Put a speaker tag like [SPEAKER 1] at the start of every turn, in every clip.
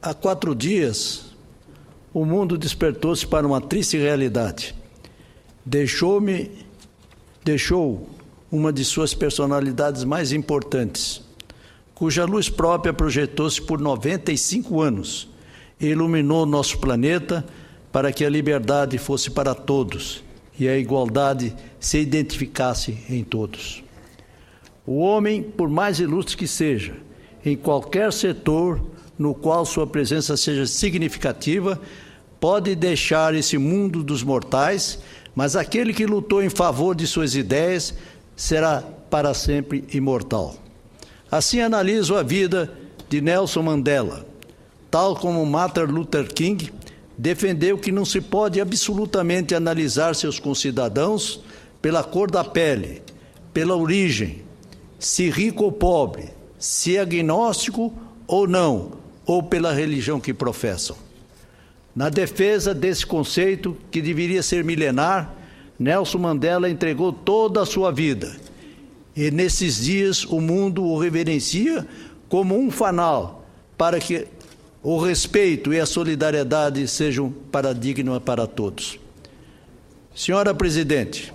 [SPEAKER 1] Há 4 dias, o mundo despertou-se para uma triste realidade. Deixou uma de suas personalidades mais importantes, cuja luz própria projetou-se por 95 anos e iluminou nosso planeta para que a liberdade fosse para todos e a igualdade se identificasse em todos. O homem, por mais ilustre que seja, em qualquer setor no qual sua presença seja significativa, pode deixar esse mundo dos mortais, mas aquele que lutou em favor de suas ideias será para sempre imortal. Assim analiso a vida de Nelson Mandela. Tal como Martin Luther King, defendeu que não se pode absolutamente analisar seus concidadãos pela cor da pele, pela origem, se rico ou pobre, se agnóstico ou não, ou pela religião que professam. Na defesa desse conceito, que deveria ser milenar, Nelson Mandela entregou toda a sua vida. E nesses dias o mundo o reverencia como um fanal para que o respeito e a solidariedade sejam paradigma para todos. Senhora Presidente,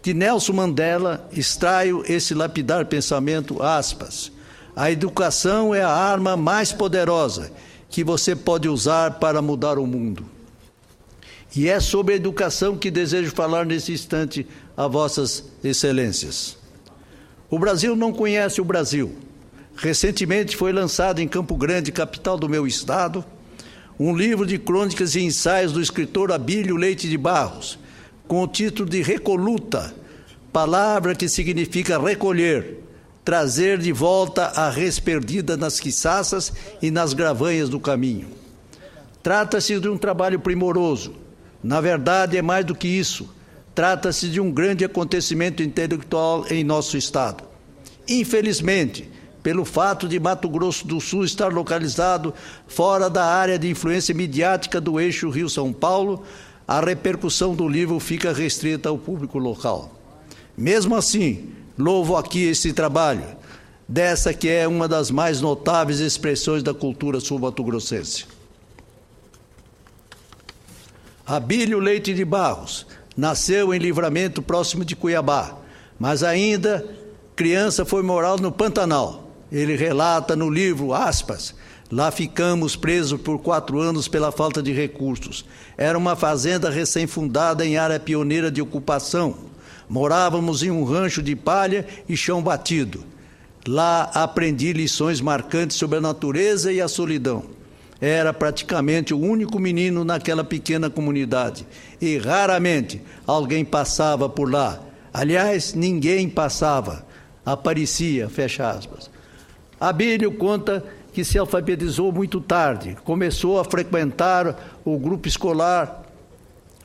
[SPEAKER 1] de Nelson Mandela extraio esse lapidar pensamento, aspas, a educação é a arma mais poderosa que você pode usar para mudar o mundo. E é sobre a educação que desejo falar nesse instante a vossas excelências. O Brasil não conhece o Brasil. Recentemente foi lançado em Campo Grande, capital do meu estado, um livro de crônicas e ensaios do escritor Abílio Leite de Barros, com o título de Recoluta, palavra que significa recolher, trazer de volta a res perdida nas quiçaças e nas gravanhas do caminho. Trata-se de um trabalho primoroso. Na verdade, é mais do que isso. Trata-se de um grande acontecimento intelectual em nosso estado. Infelizmente, pelo fato de Mato Grosso do Sul estar localizado fora da área de influência midiática do eixo Rio-São Paulo, a repercussão do livro fica restrita ao público local. Mesmo assim, louvo aqui esse trabalho, dessa que é uma das mais notáveis expressões da cultura sul-mato-grossense. Abílio Leite de Barros nasceu em Livramento, próximo de Cuiabá, mas ainda criança foi morar no Pantanal. Ele relata no livro, aspas, lá ficamos presos por 4 anos pela falta de recursos. Era uma fazenda recém-fundada em área pioneira de ocupação. Morávamos em um rancho de palha e chão batido. Lá aprendi lições marcantes sobre a natureza e a solidão. Era praticamente o único menino naquela pequena comunidade e raramente alguém passava por lá. Aliás, ninguém passava. Aparecia, fecha aspas. Abílio conta que se alfabetizou muito tarde. Começou a frequentar o grupo escolar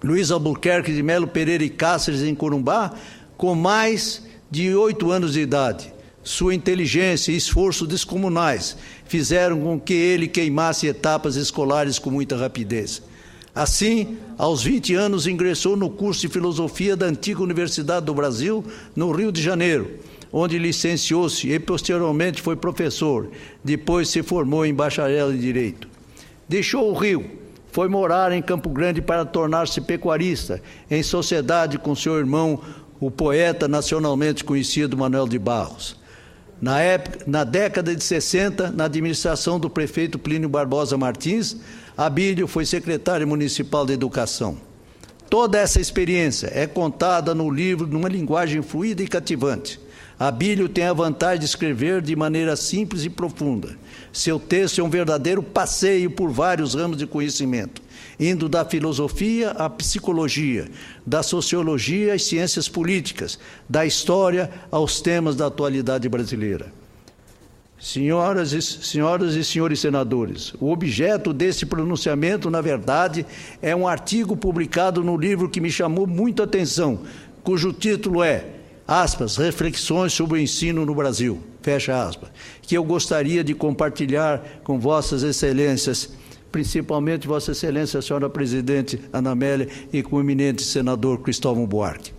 [SPEAKER 1] Luiz Albuquerque de Melo Pereira e Cáceres, em Corumbá, com mais de 8 anos de idade. Sua inteligência e esforço descomunais fizeram com que ele queimasse etapas escolares com muita rapidez. Assim, aos 20 anos, ingressou no curso de Filosofia da antiga Universidade do Brasil, no Rio de Janeiro, onde licenciou-se e posteriormente foi professor. Depois se formou em bacharel em Direito. Deixou o Rio, foi morar em Campo Grande para tornar-se pecuarista, em sociedade com seu irmão, o poeta nacionalmente conhecido Manuel de Barros. Na década de 60, na administração do prefeito Plínio Barbosa Martins, Abílio foi secretário municipal de Educação. Toda essa experiência é contada no livro numa linguagem fluida e cativante. Abílio tem a vantagem de escrever de maneira simples e profunda. Seu texto é um verdadeiro passeio por vários ramos de conhecimento, indo da filosofia à psicologia, da sociologia às ciências políticas, da história aos temas da atualidade brasileira. Senhoras e senhores senadores, o objeto desse pronunciamento, na verdade, é um artigo publicado no livro que me chamou muito a atenção, cujo título é, aspas, Reflexões sobre o Ensino no Brasil, fecha aspas, que eu gostaria de compartilhar com vossas excelências, principalmente Vossa Excelência, a senhora Presidente Ana Amélia e com o eminente senador Cristóvão Buarque.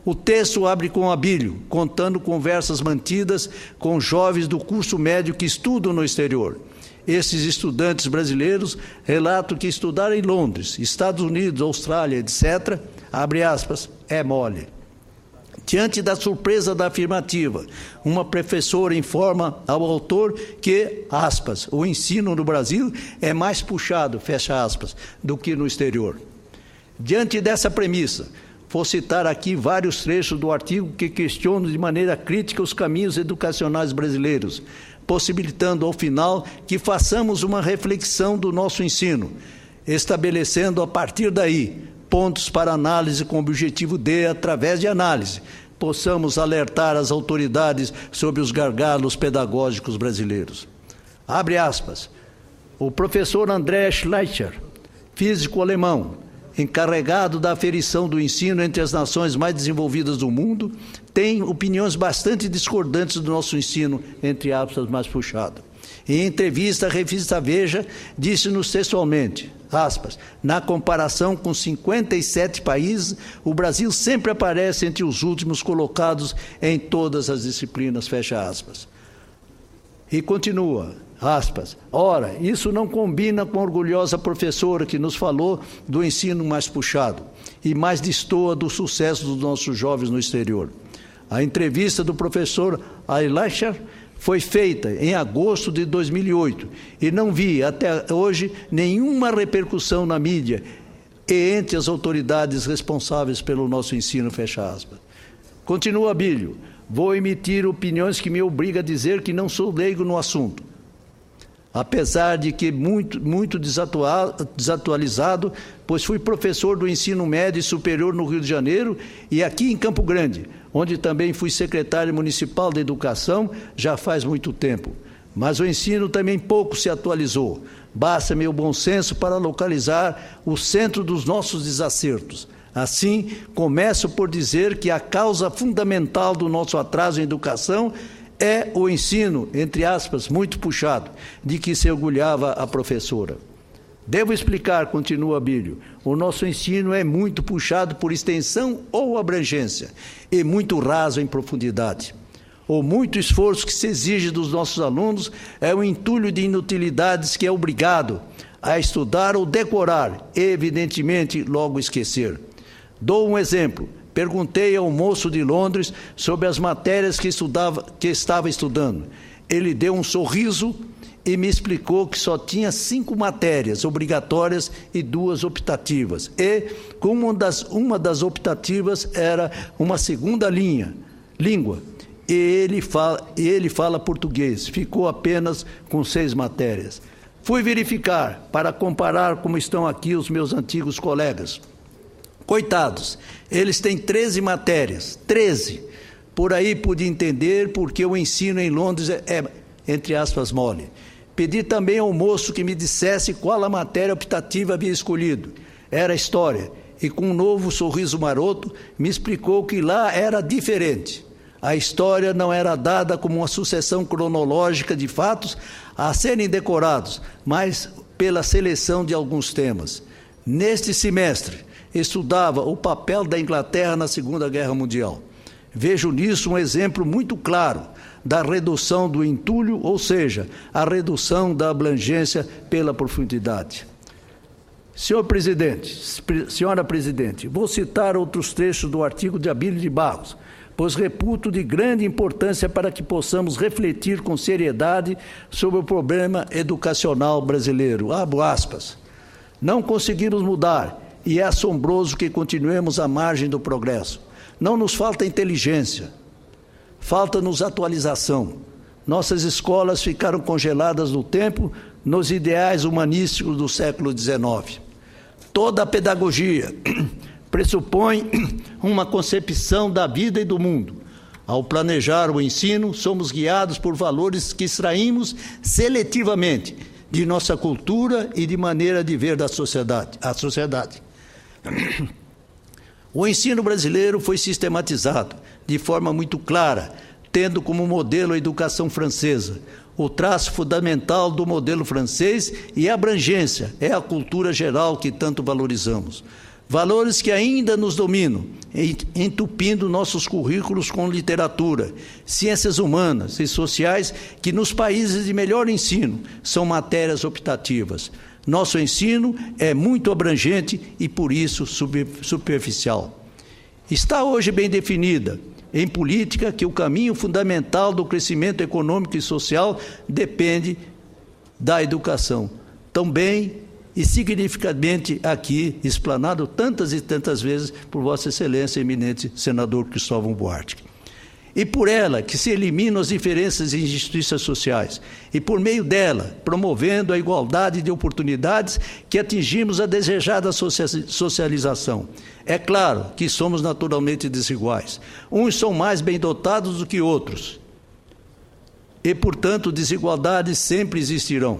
[SPEAKER 1] O texto abre com Abílio, contando conversas mantidas com jovens do curso médio que estudam no exterior. Esses estudantes brasileiros relatam que estudaram em Londres, Estados Unidos, Austrália, etc., abre aspas, é mole. Diante da surpresa da afirmativa, uma professora informa ao autor que, aspas, o ensino no Brasil é mais puxado, fecha aspas, do que no exterior. Diante dessa premissa, vou citar aqui vários trechos do artigo que questionam de maneira crítica os caminhos educacionais brasileiros, possibilitando, ao final, que façamos uma reflexão do nosso ensino, estabelecendo, a partir daí, pontos para análise com o objetivo de, através de análise, possamos alertar as autoridades sobre os gargalos pedagógicos brasileiros. Abre aspas. O professor André Schleicher, físico alemão, encarregado da aferição do ensino entre as nações mais desenvolvidas do mundo, tem opiniões bastante discordantes do nosso ensino, entre aspas, mais puxado. Em entrevista à revista Veja, disse-nos textualmente, aspas, na comparação com 57 países, o Brasil sempre aparece entre os últimos colocados em todas as disciplinas, fecha aspas. E continua, aspas, ora, isso não combina com a orgulhosa professora que nos falou do ensino mais puxado e mais destoa do sucesso dos nossos jovens no exterior. A entrevista do professor Eilacher foi feita em agosto de 2008 e não vi até hoje nenhuma repercussão na mídia e entre as autoridades responsáveis pelo nosso ensino, fecha aspas. Continua Abílio, vou emitir opiniões que me obrigam a dizer que não sou leigo no assunto. Apesar de que muito desatualizado, pois fui professor do ensino médio e superior no Rio de Janeiro e aqui em Campo Grande, onde também fui secretário municipal de educação já faz muito tempo. Mas o ensino também pouco se atualizou. Basta meu bom senso para localizar o centro dos nossos desacertos. Assim, começo por dizer que a causa fundamental do nosso atraso em educação é o ensino, entre aspas, muito puxado, de que se orgulhava a professora. Devo explicar, continua Abílio, o nosso ensino é muito puxado por extensão ou abrangência, e muito raso em profundidade. O muito esforço que se exige dos nossos alunos é um entulho de inutilidades que é obrigado a estudar ou decorar, e, evidentemente, logo esquecer. Dou um exemplo. Perguntei ao moço de Londres sobre as matérias que estava estudando. Ele deu um sorriso e me explicou que só tinha 5 matérias obrigatórias e 2 optativas. E uma das optativas era uma segunda língua. E ele fala português. Ficou apenas com 6 matérias. Fui verificar para comparar como estão aqui os meus antigos colegas. Coitados, eles têm 13 matérias, 13. Por aí pude entender porque o ensino em Londres é, entre aspas, mole. Pedi também ao moço que me dissesse qual a matéria optativa havia escolhido. Era História, e com um novo sorriso maroto, me explicou que lá era diferente. A história não era dada como uma sucessão cronológica de fatos a serem decorados, mas pela seleção de alguns temas. Neste semestre, estudava o papel da Inglaterra na Segunda Guerra Mundial. Vejo nisso um exemplo muito claro da redução do entulho, ou seja, a redução da abrangência pela profundidade. Senhora Presidente, vou citar outros trechos do artigo de Abílio de Barros, pois reputo de grande importância para que possamos refletir com seriedade sobre o problema educacional brasileiro. Abro aspas. Não conseguimos mudar, e é assombroso que continuemos à margem do progresso. Não nos falta inteligência, falta-nos atualização. Nossas escolas ficaram congeladas no tempo, nos ideais humanísticos do século XIX. Toda a pedagogia pressupõe uma concepção da vida e do mundo. Ao planejar o ensino, somos guiados por valores que extraímos seletivamente de nossa cultura e de maneira de ver a sociedade. O ensino brasileiro foi sistematizado de forma muito clara, tendo como modelo a educação francesa. O traço fundamental do modelo francês e a abrangência é a cultura geral que tanto valorizamos. Valores que ainda nos dominam, entupindo nossos currículos com literatura, ciências humanas e sociais, que nos países de melhor ensino são matérias optativas. Nosso ensino é muito abrangente e, por isso, superficial. Está hoje bem definida em política que o caminho fundamental do crescimento econômico e social depende da educação. Também e significativamente aqui, explanado tantas e tantas vezes por Vossa Excelência, eminente senador Cristóvão Buarque. E por ela que se eliminam as diferenças e injustiças sociais, e por meio dela, promovendo a igualdade de oportunidades, que atingimos a desejada socialização. É claro que somos naturalmente desiguais. Uns são mais bem dotados do que outros, e, portanto, desigualdades sempre existirão.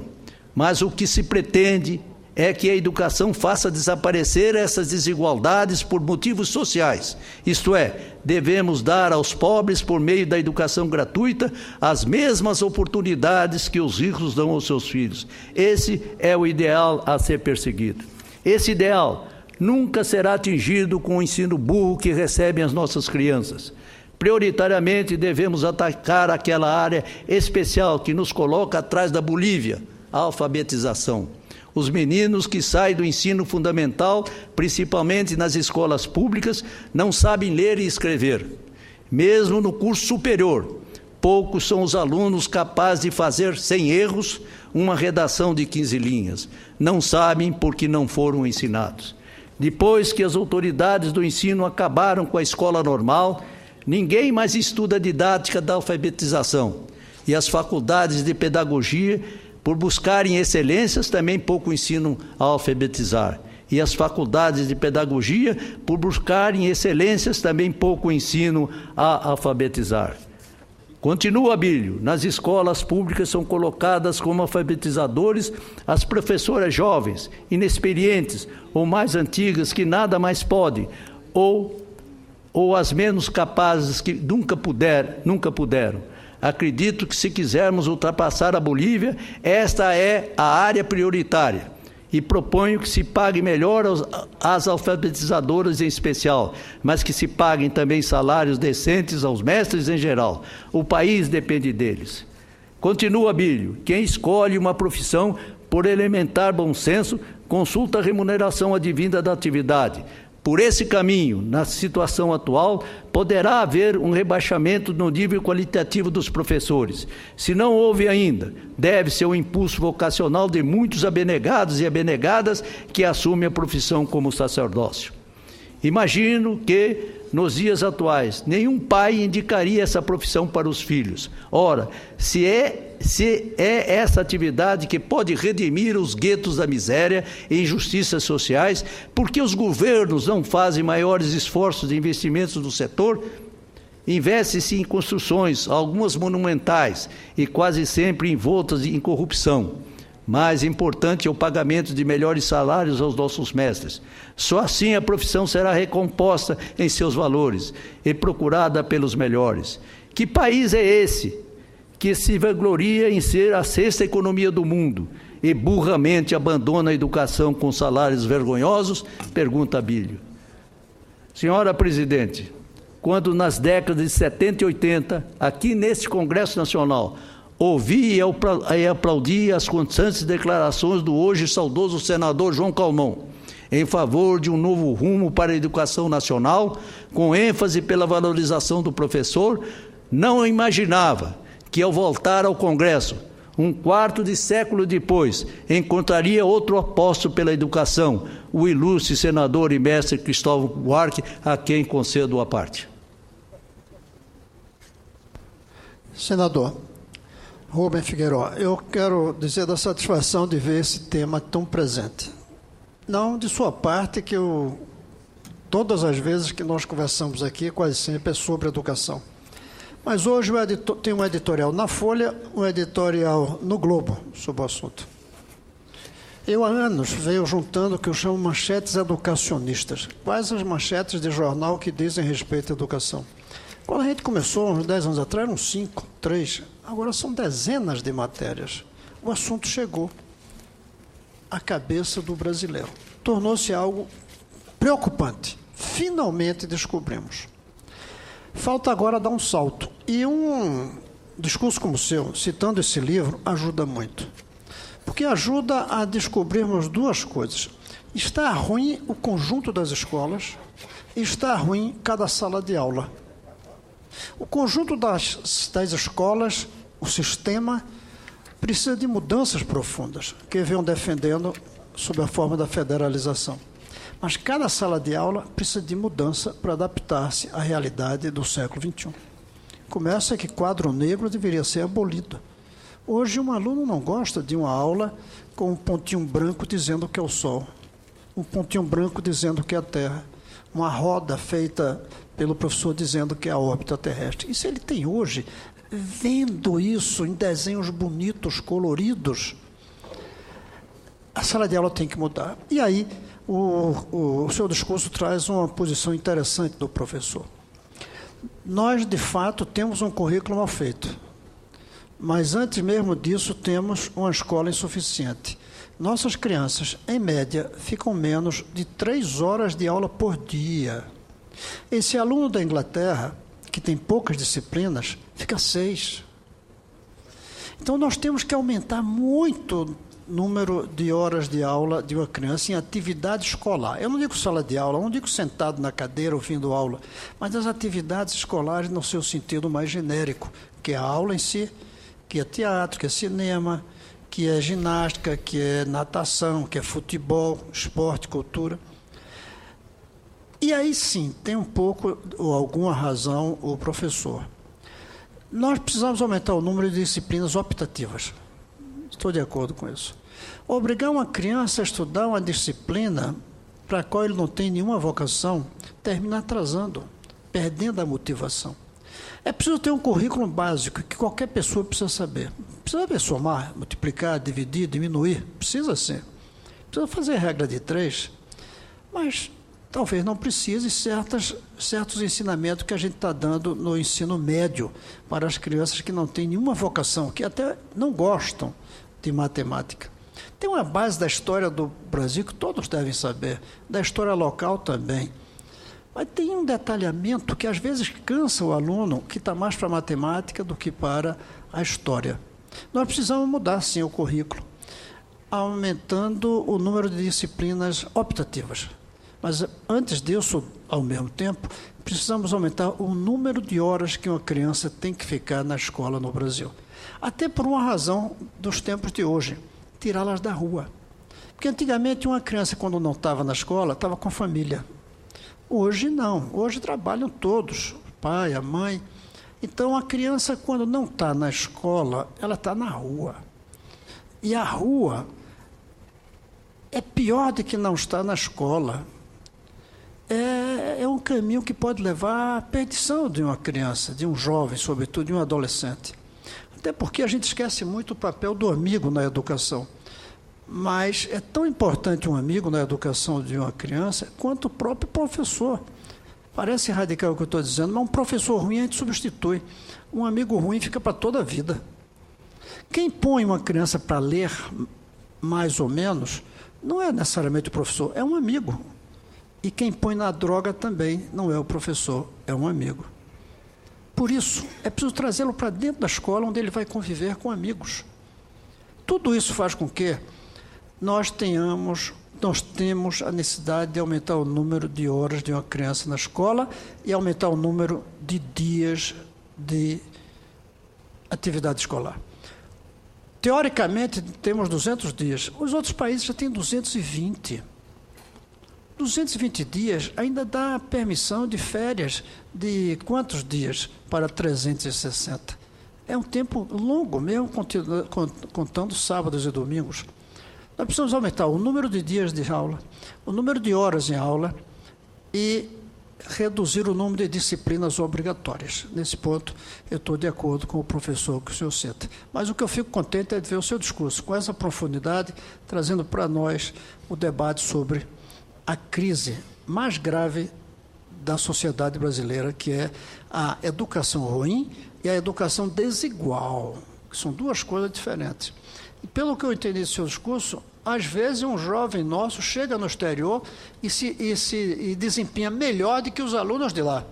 [SPEAKER 1] Mas o que se pretende é que a educação faça desaparecer essas desigualdades por motivos sociais. Isto é, devemos dar aos pobres, por meio da educação gratuita, as mesmas oportunidades que os ricos dão aos seus filhos. Esse é o ideal a ser perseguido. Esse ideal nunca será atingido com o ensino burro que recebem as nossas crianças. Prioritariamente devemos atacar aquela área especial que nos coloca atrás da Bolívia, a alfabetização. Os meninos que saem do ensino fundamental, principalmente nas escolas públicas, não sabem ler e escrever. Mesmo no curso superior, poucos são os alunos capazes de fazer, sem erros, uma redação de 15 linhas. Não sabem porque não foram ensinados. Depois que as autoridades do ensino acabaram com a escola normal, ninguém mais estuda a didática da alfabetização. E as faculdades de pedagogia, por buscarem excelências, também pouco ensinam a alfabetizar. E as faculdades de pedagogia, por buscarem excelências, também pouco ensinam a alfabetizar. Continua, Abílio, nas escolas públicas são colocadas como alfabetizadores as professoras jovens, inexperientes ou mais antigas que nada mais podem, ou as menos capazes que nunca puderam. Acredito que, se quisermos ultrapassar a Bolívia, esta é a área prioritária. E proponho que se pague melhor às alfabetizadoras em especial, mas que se paguem também salários decentes aos mestres em geral. O país depende deles. Continua, Abílio, quem escolhe uma profissão por elementar bom senso, consulta a remuneração advinda da atividade. Por esse caminho, na situação atual, poderá haver um rebaixamento no nível qualitativo dos professores. Se não houve ainda, deve-se ao impulso vocacional de muitos abnegados e abnegadas que assumem a profissão como sacerdócio. Imagino que, nos dias atuais, nenhum pai indicaria essa profissão para os filhos. Ora, se é essa atividade que pode redimir os guetos da miséria e injustiças sociais, por que os governos não fazem maiores esforços de investimentos no setor? Investe-se em construções, algumas monumentais, e quase sempre envoltas em corrupção. Mais importante é o pagamento de melhores salários aos nossos mestres. Só assim a profissão será recomposta em seus valores e procurada pelos melhores. Que país é esse que se vangloria em ser a sexta economia do mundo e burramente abandona a educação com salários vergonhosos? Pergunta Abílio. Senhora Presidente, quando nas décadas de 70 e 80, aqui neste Congresso Nacional, ouvi e aplaudi as constantes declarações do hoje saudoso senador João Calmon, em favor de um novo rumo para a educação nacional, com ênfase pela valorização do professor, não imaginava que, ao voltar ao Congresso, um quarto de século depois, encontraria outro apóstolo pela educação, o ilustre senador e mestre Cristóvão Buarque, a quem concedo a parte.
[SPEAKER 2] Senador Rubem Figueiró, eu quero dizer da satisfação de ver esse tema tão presente. Não de sua parte, que todas as vezes que nós conversamos aqui, quase sempre é sobre educação. Mas hoje tem um editorial na Folha, um editorial no Globo sobre o assunto. Eu há anos venho juntando o que eu chamo manchetes educacionistas, quase as manchetes de jornal que dizem respeito à educação. Quando a gente começou, uns 10 anos atrás, eram 5, 3, agora são dezenas de matérias. O assunto chegou à cabeça do brasileiro. Tornou-se algo preocupante. Finalmente descobrimos. Falta agora dar um salto. E um discurso como o seu, citando esse livro, ajuda muito. Porque ajuda a descobrirmos duas coisas. Está ruim o conjunto das escolas e está ruim cada sala de aula. O conjunto das escolas, o sistema, precisa de mudanças profundas, que venham defendendo sob a forma da federalização. Mas cada sala de aula precisa de mudança para adaptar-se à realidade do século XXI. Começa que quadro negro deveria ser abolido. Hoje, um aluno não gosta de uma aula com um pontinho branco dizendo que é o Sol, um pontinho branco dizendo que é a Terra, uma roda feita pelo professor dizendo que é a órbita terrestre. Isso ele tem hoje, vendo isso em desenhos bonitos, coloridos. A sala de aula tem que mudar. E aí, o seu discurso traz uma posição interessante do professor. Nós, de fato, temos um currículo mal feito. Mas, antes mesmo disso, temos uma escola insuficiente. Nossas crianças, em média, ficam menos de 3 horas de aula por dia. Esse aluno da Inglaterra, que tem poucas disciplinas, fica 6. Então, nós temos que aumentar muito o número de horas de aula de uma criança em atividade escolar. Eu não digo sala de aula, eu não digo sentado na cadeira ouvindo aula, mas as atividades escolares no seu sentido mais genérico, que é a aula em si, que é teatro, que é cinema, que é ginástica, que é natação, que é futebol, esporte, cultura. E aí sim, tem um pouco ou alguma razão o professor. Nós precisamos aumentar o número de disciplinas optativas. Estou de acordo com isso. Obrigar uma criança a estudar uma disciplina para a qual ele não tem nenhuma vocação, termina atrasando, perdendo a motivação. É preciso ter um currículo básico que qualquer pessoa precisa saber. Precisa saber somar, multiplicar, dividir, diminuir. Precisa ser. Precisa fazer regra de 3, mas talvez não precise certos ensinamentos que a gente está dando no ensino médio para as crianças que não têm nenhuma vocação, que até não gostam de matemática. Tem uma base da história do Brasil que todos devem saber, da história local também. Mas tem um detalhamento que às vezes cansa o aluno que está mais para a matemática do que para a história. Nós precisamos mudar, sim, o currículo, aumentando o número de disciplinas optativas. Mas, antes disso, ao mesmo tempo, precisamos aumentar o número de horas que uma criança tem que ficar na escola no Brasil. Até por uma razão dos tempos de hoje, tirá-las da rua. Porque antigamente uma criança, quando não estava na escola, estava com a família. Hoje não, hoje trabalham todos, o pai, a mãe. Então, a criança, quando não está na escola, ela está na rua. E a rua é pior do que não estar na escola. É um caminho que pode levar à perdição de uma criança, de um jovem, sobretudo de um adolescente. Até porque a gente esquece muito o papel do amigo na educação. Mas é tão importante um amigo na educação de uma criança quanto o próprio professor. Parece radical o que eu estou dizendo, mas um professor ruim a gente substitui. Um amigo ruim fica para toda a vida. Quem põe uma criança para ler, mais ou menos, não é necessariamente o professor, é um amigo. E quem põe na droga também não é o professor, é um amigo. Por isso, é preciso trazê-lo para dentro da escola, onde ele vai conviver com amigos. Tudo isso faz com que nós temos a necessidade de aumentar o número de horas de uma criança na escola e aumentar o número de dias de atividade escolar. Teoricamente, temos 200 dias. Os outros países já têm 220. 220 dias ainda dá permissão de férias de quantos dias para 360? É um tempo longo, mesmo contando sábados e domingos. Nós precisamos aumentar o número de dias de aula, o número de horas em aula e reduzir o número de disciplinas obrigatórias. Nesse ponto, eu estou de acordo com o professor que o senhor cita. Mas o que eu fico contente é de ver o seu discurso, com essa profundidade, trazendo para nós o debate sobre a crise mais grave da sociedade brasileira, que é a educação ruim e a educação desigual, que são duas coisas diferentes. E pelo que eu entendi do seu discurso, às vezes um jovem nosso chega no exterior e desempenha melhor do que os alunos de lá.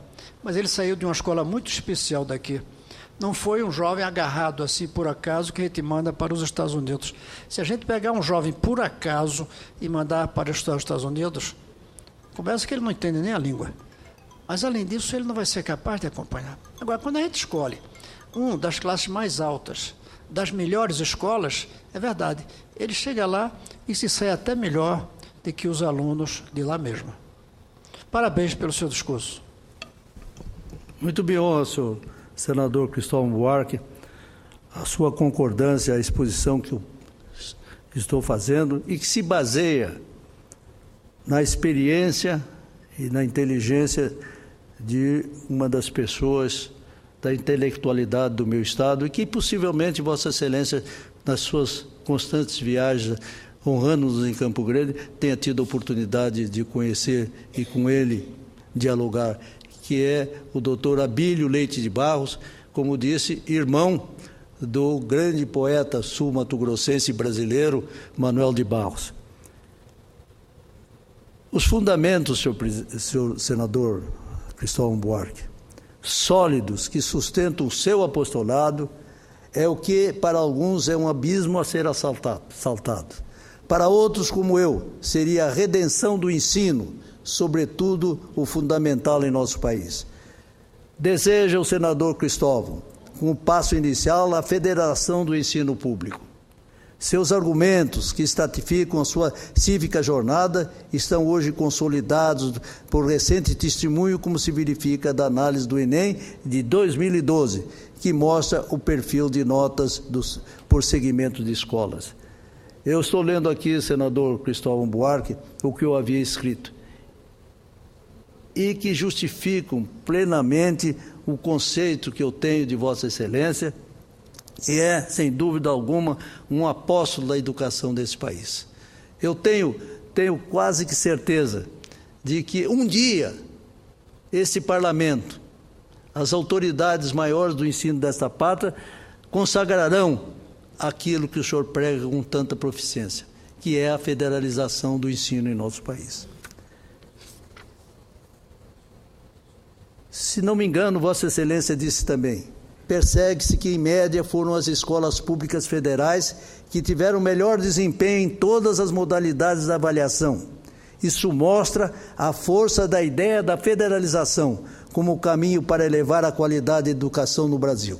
[SPEAKER 2] Mas ele saiu de uma escola muito especial daqui. Não foi um jovem agarrado assim por acaso que a gente manda para os Estados Unidos. Se a gente pegar um jovem por acaso e mandar para os Estados Unidos, começa que ele não entende nem a língua. Mas, além disso, ele não vai ser capaz de acompanhar. Agora, quando a gente escolhe um das classes mais altas, das melhores escolas, é verdade, ele chega lá e se sai até melhor do que os alunos de lá mesmo. Parabéns pelo seu discurso.
[SPEAKER 1] Muito bem, senhor senador Cristóvão Buarque, a sua concordância à exposição que eu estou fazendo e que se baseia na experiência e na inteligência de uma das pessoas da intelectualidade do meu Estado e que possivelmente Vossa Excelência, nas suas constantes viagens, honrando-nos em Campo Grande, tenha tido a oportunidade de conhecer e com ele dialogar, que é o doutor Abílio Leite de Barros, como disse, irmão do grande poeta sul-mato-grossense brasileiro, Manuel de Barros. Os fundamentos, senhor senador Cristóvão Buarque, sólidos, que sustentam o seu apostolado, é o que para alguns é um abismo a ser saltado. Para outros, como eu, seria a redenção do ensino, sobretudo o fundamental em nosso país. Deseja o senador Cristóvão, com o passo inicial, a federação do ensino público. Seus argumentos, que estratificam a sua cívica jornada, estão hoje consolidados por recente testemunho, como se verifica da análise do Enem de 2012, que mostra o perfil de notas por segmento de escolas. Eu estou lendo aqui, senador Cristóvão Buarque, o que eu havia escrito, e que justificam plenamente o conceito que eu tenho de Vossa Excelência, e é, sem dúvida alguma, um apóstolo da educação desse país. Eu tenho quase que certeza de que um dia este parlamento, as autoridades maiores do ensino desta pátria, consagrarão aquilo que o senhor prega com tanta proficiência, que é a federalização do ensino em nosso país. Se não me engano, Vossa Excelência disse também, persegue-se que, em média, foram as escolas públicas federais que tiveram melhor desempenho em todas as modalidades da avaliação. Isso mostra a força da ideia da federalização como caminho para elevar a qualidade da educação no Brasil.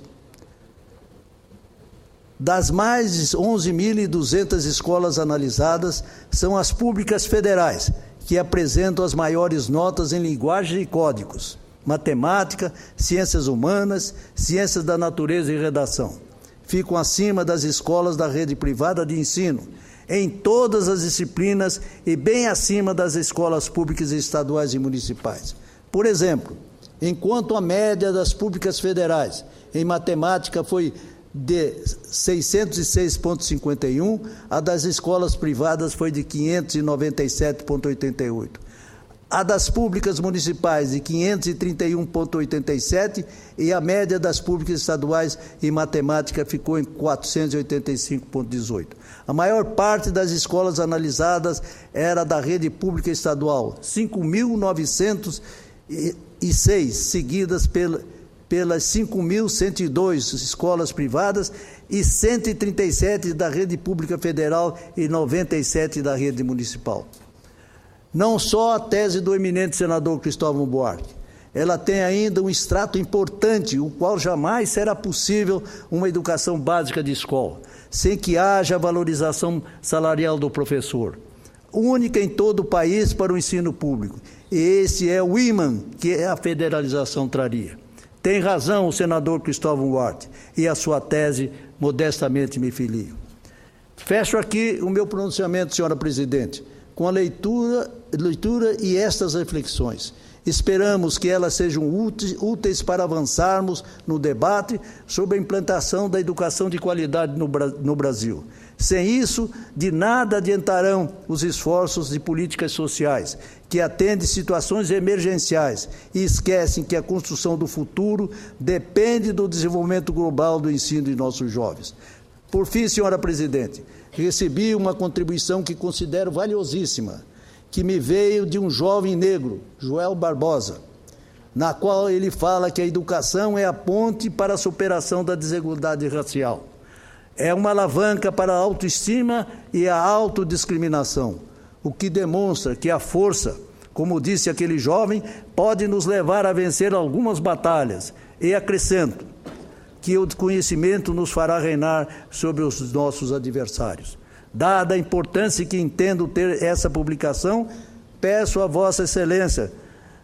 [SPEAKER 1] Das mais de 11.200 escolas analisadas, são as públicas federais que apresentam as maiores notas em linguagem e códigos, matemática, ciências humanas, ciências da natureza e redação. Ficam acima das escolas da rede privada de ensino, em todas as disciplinas e bem acima das escolas públicas estaduais e municipais. Por exemplo, enquanto a média das públicas federais em matemática foi de 606,51, a das escolas privadas foi de 597,88. A das públicas municipais de 531,87 e a média das públicas estaduais em matemática ficou em 485,18. A maior parte das escolas analisadas era da rede pública estadual, 5.906, seguidas pelas 5.102 escolas privadas e 137 da rede pública federal e 97 da rede municipal. Não só a tese do eminente senador Cristóvão Buarque, ela tem ainda um extrato importante, o qual jamais será possível uma educação básica de escola, sem que haja valorização salarial do professor, única em todo o país para o ensino público. E esse é o ímã que a federalização traria. Tem razão o senador Cristóvão Buarque, e a sua tese modestamente me filio. Fecho aqui o meu pronunciamento, senhora presidente, com a leitura e estas reflexões. Esperamos que elas sejam úteis para avançarmos no debate sobre a implantação da educação de qualidade no Brasil. Sem isso, de nada adiantarão os esforços de políticas sociais, que atendem situações emergenciais e esquecem que a construção do futuro depende do desenvolvimento global do ensino de nossos jovens. Por fim, senhora presidente, recebi uma contribuição que considero valiosíssima, que me veio de um jovem negro, Joel Barbosa, na qual ele fala que a educação é a ponte para a superação da desigualdade racial. É uma alavanca para a autoestima e a autodiscriminação, o que demonstra que a força, como disse aquele jovem, pode nos levar a vencer algumas batalhas. E acrescento que o conhecimento nos fará reinar sobre os nossos adversários. Dada a importância que entendo ter essa publicação, peço a Vossa Excelência,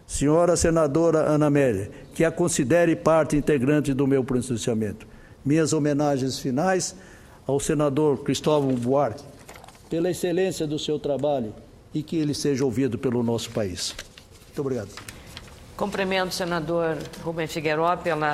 [SPEAKER 1] senhora senadora Ana Amélia, que a considere parte integrante do meu pronunciamento. Minhas homenagens finais ao senador Cristóvão Buarque, pela excelência do seu trabalho e que ele seja ouvido pelo nosso país. Muito obrigado.
[SPEAKER 3] Cumprimento o senador Rubem Figueiró pela